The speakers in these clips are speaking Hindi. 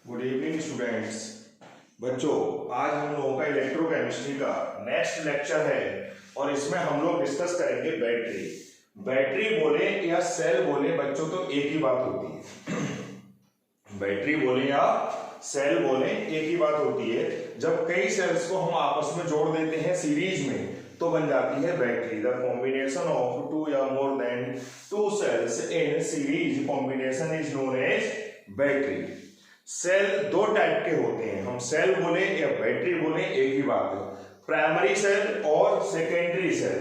Good evening students. बच्चों, आज हम लोगों का इलेक्ट्रोकेमिस्ट्री का नेक्स्ट लेक्चर है और इसमें हम लोग डिस्कस करेंगे बैटरी। बैटरी बोले या सेल बोले बच्चों तो एक ही बात होती है। बैटरी बोले या सेल बोले एक ही बात होती है। जब कई सेल्स को हम आपस में जोड़ देते हैं सीरीज में तो बन जाती है battery. The combination of two या more than two cells in series combination is known as battery. Cell दो टाइप के होते हैं, हम सेल बोले या बैटरी बोले एक ही बात है। प्राइमरी सेल और सेकेंडरी सेल।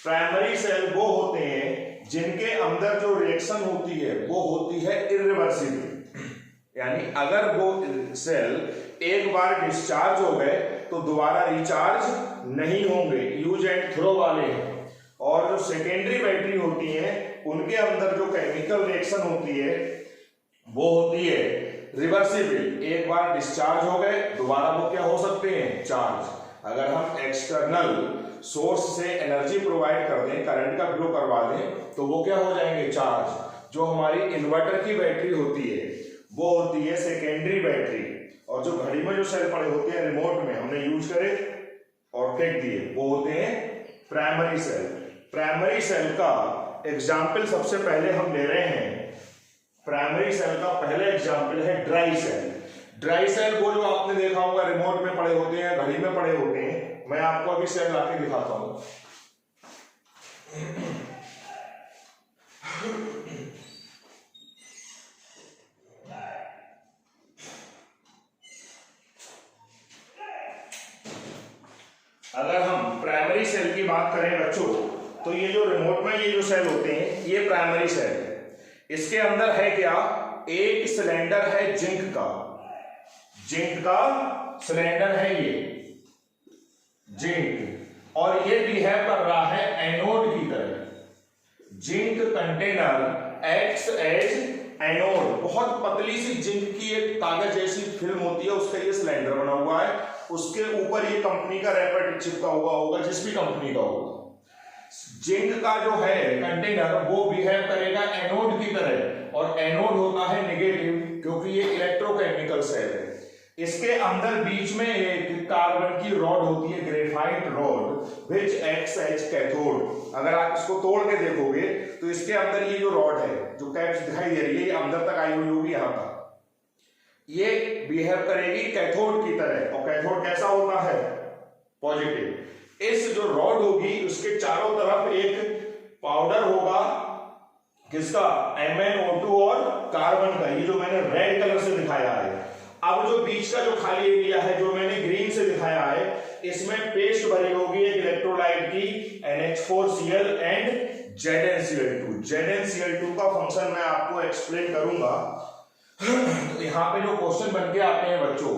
प्राइमरी सेल वो होते हैं जिनके अंदर जो रिएक्शन होती है वो होती है इरिवर्सिबल, यानी अगर वो सेल एक बार डिस्चार्ज हो गए तो दोबारा रिचार्ज नहीं होंगे, यूज एंड थ्रो वाले हैं। और जो सेकेंडरी बैटरी होती है उनके अंदर जो केमिकल रिएक्शन होती है वो होती है रिवर्सिबल, एक बार डिस्चार्ज हो गए दोबारा वो क्या हो सकते हैं, चार्ज। अगर हम एक्सटर्नल सोर्स से एनर्जी प्रोवाइड कर दें, करंट का फ्लो करवा दें तो वो क्या हो जाएंगे, चार्ज। जो हमारी इन्वर्टर की बैटरी होती है वो होती है सेकेंडरी बैटरी। और जो घड़ी में जो सेल पड़े होते हैं रिमोट में हमने यूज करे और फेंक दिए वो होते हैं प्राइमरी सेल। प्राइमरी सेल का एग्जाम्पल सबसे पहले हम ले रहे हैं। प्राइमरी सेल का पहला एग्जाम्पल है ड्राई सेल। ड्राई सेल वो जो आपने देखा होगा रिमोट में पड़े होते हैं, घड़ी में पड़े होते हैं। मैं आपको अभी सेल लाके दिखाता हूं। अगर हम प्राइमरी सेल की बात करें बच्चों तो ये जो रिमोट में ये जो सेल होते हैं ये प्राइमरी सेल है। इसके अंदर है क्या, एक सिलेंडर है जिंक का। जिंक का सिलेंडर है ये जिंक, और ये बिहेव कर रहा है एनोड की तरह। Zinc container acts as anode. बहुत पतली सी जिंक की एक कागज जैसी फिल्म होती है, उसका ये सिलेंडर बना हुआ है। उसके ऊपर ये कंपनी का रैपर चिपका हुआ होगा, जिस भी कंपनी का होगा। जिंक का जो है कंटेनर वो बिहेव करेगा एनोड की तरह, और एनोड होता है नेगेटिव क्योंकि ये इलेक्ट्रोकेमिकल सेल है। इसके अंदर बीच में एक कार्बन की रॉड होती है, graphite rod, which acts as cathode. अगर आप इसको तोड़ के देखोगे तो इसके अंदर ये जो रॉड है जो कैप्स दिखाई दे रही है ये अंदर तक आई हुई होगी, यहां तक ये बिहेव करेगी कैथोड की तरह। और कैथोड कैसा होता है, पॉजिटिव। इस जो रॉड होगी उसके चारों तरफ एक पाउडर होगा, किसका, MnO2 और कार्बन का, ये जो मैंने रेड कलर से दिखाया है। अब जो बीच का जो खाली एरिया है जो मैंने ग्रीन से दिखाया है, इसमें पेस्ट भरी होगी एक इलेक्ट्रोलाइट की, NH4Cl एंड ZnCl2। ZnCl2 का फंक्शन मैं आपको एक्सप्लेन करूंगा। तो यहाँ पे जो क्वेश्चन बन के आते हैं बच्चों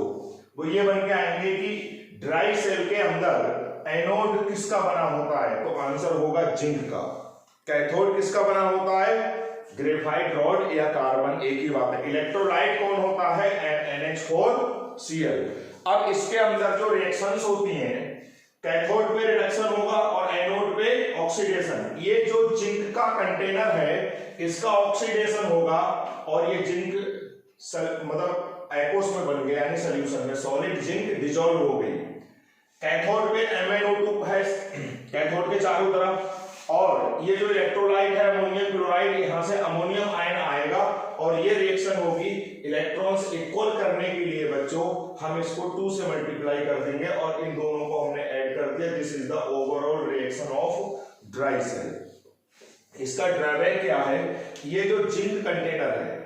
वो ये बन के आएंगे कि ड्राई सेल के अंदर एनोड किसका बना होता है, तो आंसर होगा जिंक का। कैथोड किसका बना होता है, ग्रेफाइट रॉड या कार्बन, एक ही बात है। इलेक्ट्रोलाइट कौन होता है, NH4Cl। अब इसके अंदर जो रिएक्शंस होती हैं, कैथोड पे रिडक्शन होगा और एनोड पे ऑक्सीडेशन। ये जो जिंक का कंटेनर है इसका ऑक्सीडेशन होगा और ये जिंक मतलब एक्वस में बन गया, यानी सॉल्यूशन में सॉलिड जिंक डिसॉल्व हो गई। कैथोड पे MnO2 है कैथोड के चारों तरफ, और ये जो इलेक्ट्रोलाइट है अमोनियम क्लोराइड, यहां से अमोनियम आयन आएगा और ये रिएक्शन होगी इलेक्ट्रॉन्स इक्वल करने के लिए बच्चों हम इसको 2 से मल्टीप्लाई कर देंगे और इन दोनों को हमने ऐड कर दिया। This is the overall reaction of dry cell. इसका ड्रॉबैक क्या है, ये जो जिंक कंटेनर है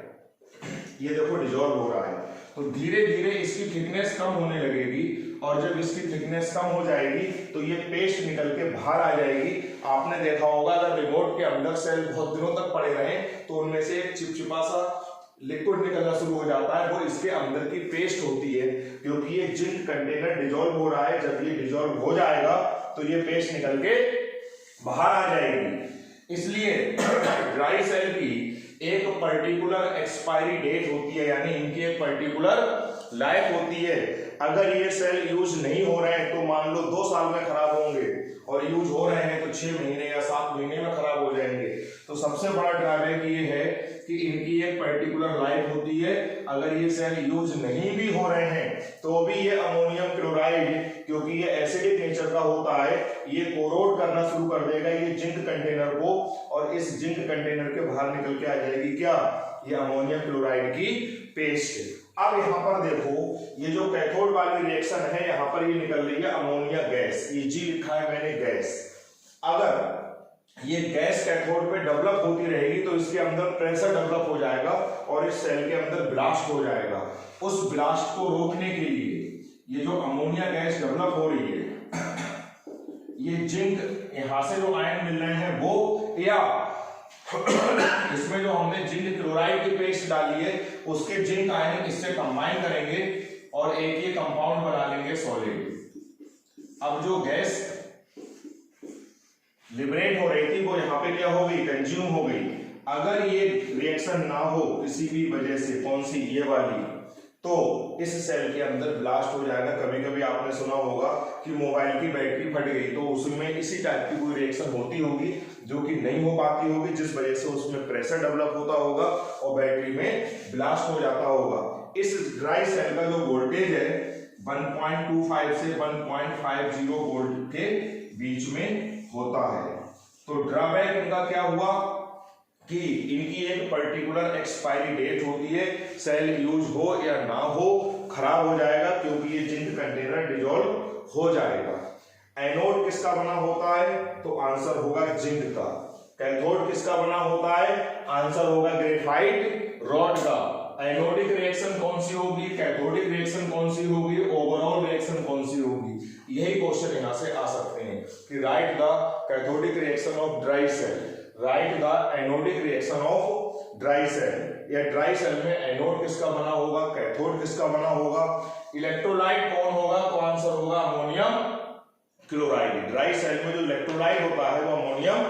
ये देखो डिसॉल्व हो रहा है, तो धीरे धीरे इसकी थिकनेस कम होने लगेगी, और जब इसकी थिकनेस कम हो जाएगी तो ये पेस्ट निकल के बाहर आ जाएगी। आपने देखा होगा अगर रिमोट के अंदर सेल बहुत दिनों तक पड़े रहे तो उनमें से एक चिपचिपा सा लिक्विड निकलना शुरू हो जाता है, वो इसके अंदर की पेस्ट होती है, क्योंकि ये जिंक कंटेनर डिसॉल्व हो रहा है। जब ये डिसॉल्व हो जाएगा तो ये पेस्ट निकल के बाहर आ जाएगी। इसलिए ड्राई सेल की एक पर्टिकुलर एक्सपायरी डेट होती है, यानी इनकी एक पर्टिकुलर लाइफ होती है। अगर ये सेल यूज नहीं हो रहे हैं तो मान लो 2 साल में खराब होंगे, और यूज हो रहे हैं तो 6 महीने या 7 महीने में खराब हो जाएंगे। तो सबसे बड़ा ड्रॉबैक ये है कि इनकी एक पर्टिकुलर लाइफ होती है। अगर ये सेल यूज नहीं भी हो रहे हैं तो भी ये अमोनियम क्लोराइड, क्योंकि ये एसिडिक नेचर का होता है, ये कोरोड करना शुरू कर देगा ये जिंक कंटेनर को, और इस जिंक कंटेनर के बाहर निकल के आ जाएगी क्या, ये अमोनियम क्लोराइड की पेस्ट। अब यहाँ पर देखो ये जो कैथोड वाली रिएक्शन है, यहाँ पर ये निकल रही है अमोनिया गैस, ये जी लिखा है मैंने गैस। अगर ये गैस कैथोड पे डेवलप होती रहेगी तो इसके अंदर प्रेशर डेवलप हो जाएगा और इस सेल के अंदर ब्लास्ट हो जाएगा। उस ब्लास्ट को रोकने के लिए ये जो अमोनिया गैस डेवलप हो रही है, ये जिंक यहां से जो आयन मिल रहे हैं वो, या इसमें जो हमने जिंक क्लोराइड की पेस्ट डाली है उसके जिंक आयन इससे कंबाइन करेंगे और एक ये कंपाउंड बना लेंगे सॉलिड। अब जो गैस लिबरेट हो रही थी वो यहाँ पे क्या हो गई, कंज्यूम हो गई। अगर ये रिएक्शन ना हो किसी भी वजह से, कौन सी, ये वाली, तो इस सेल के अंदर ब्लास्ट हो जाएगा। कभी कभी आपने सुना होगा कि मोबाइल की बैटरी फट गई, तो उसमें इसी टाइप की कोई रिएक्शन होती होगी जो कि नहीं हो पाती होगी, जिस वजह से उसमें प्रेशर डेवलप होता होगा और बैटरी में ब्लास्ट हो जाता होगा। इस ड्राई सेल का जो वोल्टेज है 1.25 से 1.50 वोल्ट के बीच में होता है। तो ड्रॉबैक इनका क्या हुआ कि इनकी एक पर्टिकुलर एक्सपायरी डेट होती है, सेल यूज हो या ना हो खराब हो जाएगा, क्योंकि ये जिंक कंटेनर डिसॉल्व हो जाएगा। एनोड किसका बना होता है, तो आंसर होगा जिंक का। कैथोड किसका बना होता है, आंसर होगा ग्रेफाइट रॉड का। एनोडिक रिएक्शन कौन सी होगी, कैथोडिक रिएक्शन कौन सी होगी, ओवरऑल रिएक्शन कौन सी होगी, यही क्वेश्चन यहां से आ सकते हैं कि write the cathodic reaction of dry cell, write the anodic reaction of dry cell. या ड्राई सेल में एनोड किसका बना होगा, कैथोड किसका बना होगा, इलेक्ट्रोलाइट कौन होगा, तो आंसर होगा अमोनियम क्लोराइड। ड्राई सेल में जो इलेक्ट्रोलाइट होता है वो अमोनियम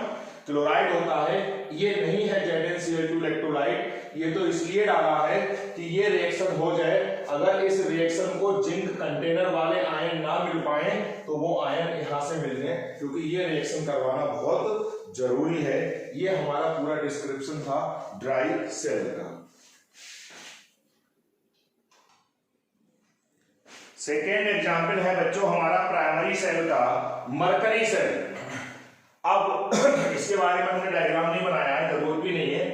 क्लोराइड होता है। ये नहीं है ZnCl2 इलेक्ट्रोलाइट, ये तो इसलिए डाला है कि ये रिएक्शन हो जाए। अगर इस रिएक्शन को जिंक कंटेनर वाले आयन ना मिल पाए तो वो आयन यहां से मिल जाए, क्योंकि ये रिएक्शन करवाना बहुत जरूरी है। ये हमारा पूरा डिस्क्रिप्शन था ड्राई सेल का। सेकेंड एग्जाम्पल है बच्चों हमारा प्राइमरी सेल का, मरकरी सेल। अब इसके बारे में हमने डायग्राम नहीं बनाया है, जरूरत भी नहीं है।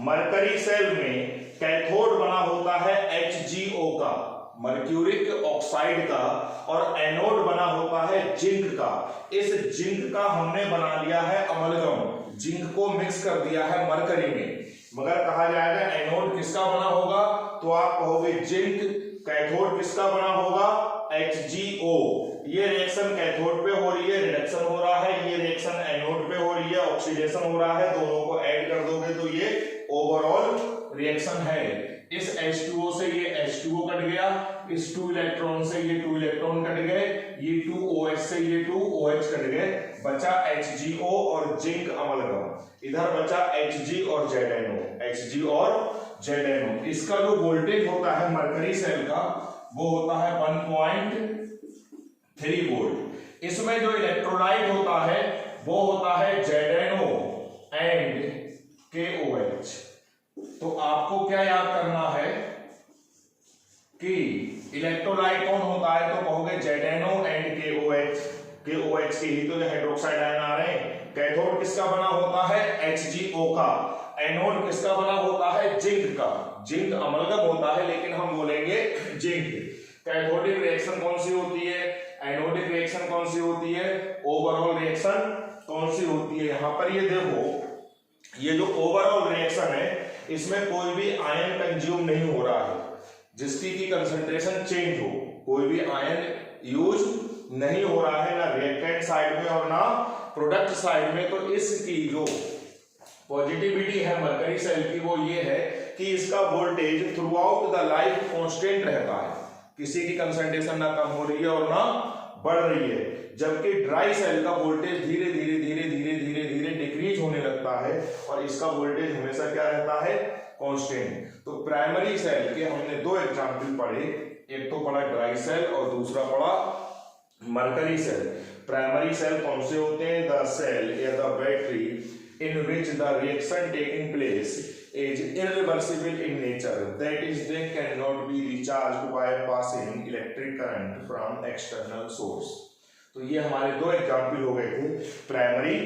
मरकरी सेल में कैथोड बना होता है HgO का, मर्क्यूरिक ऑक्साइड का, और एनोड बना होता है जिंक का। इस जिंक का हमने बना लिया है अमलगम, जिंक को मिक्स कर दिया है मरकरी में। मगर कहा जाएगा एनोड किसका बना होगा, तो आप कहोगे जिंक। कैथोड किसका बना होगा, HgO। ये रिएक्शन कैथोड पे हो रही है, रिडक्शन हो रहा है, ये रिएक्शन एनोड पे हो रही है, ऑक्सीडेशन हो रहा है। दोनों को ऐड कर दोगे तो ये ओवरऑल रिएक्शन है। इस H2O से ये H2O कट गया, इस 2 इलेक्ट्रॉन से ये 2 इलेक्ट्रॉन कट गए, ये 2OH से ये 2OH कट गए, बचा HgO और जिंक अमलगम। इधर बचा Hg और ZnO, Hg और ZnO। इसका जो वोल्टेज होता है मरकरी सेल का वो होता है 1.3 वोल्ट। इसमें जो इलेक्ट्रोलाइट होता है वो होता है ZnO एंड KOH। तो आपको क्या याद करना है कि इलेक्ट्रोलाइट कौन होता है, तो कहोगे ZnO एंड KOH। KOH के ही तो हाइड्रोक्साइड आयन आ रहे हैं। कैथोड किसका बना होता है, HgO का। एनोड किसका बना होता है, जिंक का। जिंक अमलगम होता है लेकिन हम बोलेंगे जिंक। कैथोडिक रिएक्शन कौन सी होती है, एनोडिक रिएक्शन कौन सी होती है, ओवरऑल रिएक्शन कौन सी होती है। यहां पर ये देखो, ये जो ओवरऑल रिएक्शन है इसमें कोई भी आयन कंज्यूम नहीं हो रहा है जिसकी की कंसंट्रेशन चेंज हो, कोई भी आयन यूज नहीं हो रहा है, ना रिएक्टेंट साइड में और ना प्रोडक्ट साइड में। तो इसकी जो पॉजिटिविटी है मरकरी सेल की वो ये है कि इसका voltage through out the life constant रहता है, किसी की कंसंट्रेशन ना कम हो रही है और ना बढ़ रही है। जबकि ड्राई सेल का वोल्टेज धीरे धीरे धीरे धीरे धीरे धीरे डिक्रीज होने लगता है और इसका वोल्टेज हमेशा क्या रहता है, कांस्टेंट। तो प्राइमरी सेल के हमने दो एग्जांपल पढ़े, एक तो पढ़ा ड्राई सेल और दूसरा पढ़ा मरकरी सेल। प्राइमरी सेल कौन से होते हैं? द सेल या the battery in which the reaction taking place is irreversible in nature, that is they cannot be recharged by passing electric current from external source। तो ये हमारे दो एग्जाम्पल हो गए थे प्राइमरी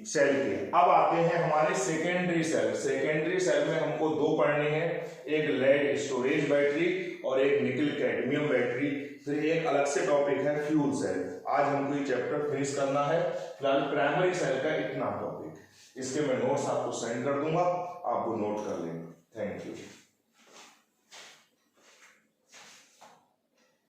सेल के। अब आते हैं हमारे सेकेंडरी सेल। सेकेंडरी सेल में हमको दो पढ़ने हैं, एक लेड स्टोरेज बैटरी और एक निकल कैडमियम बैटरी, फिर एक अलग से टॉपिक है फ्यूल सेल। आज हमको ये चैप्टर फिनिश करना है। फिलहाल प्राइमरी सेल का इतना टॉपिक, इसके मैं नोट्स आपको सेंड कर दूंगा, आप वो नोट कर लेंगे। Thank you.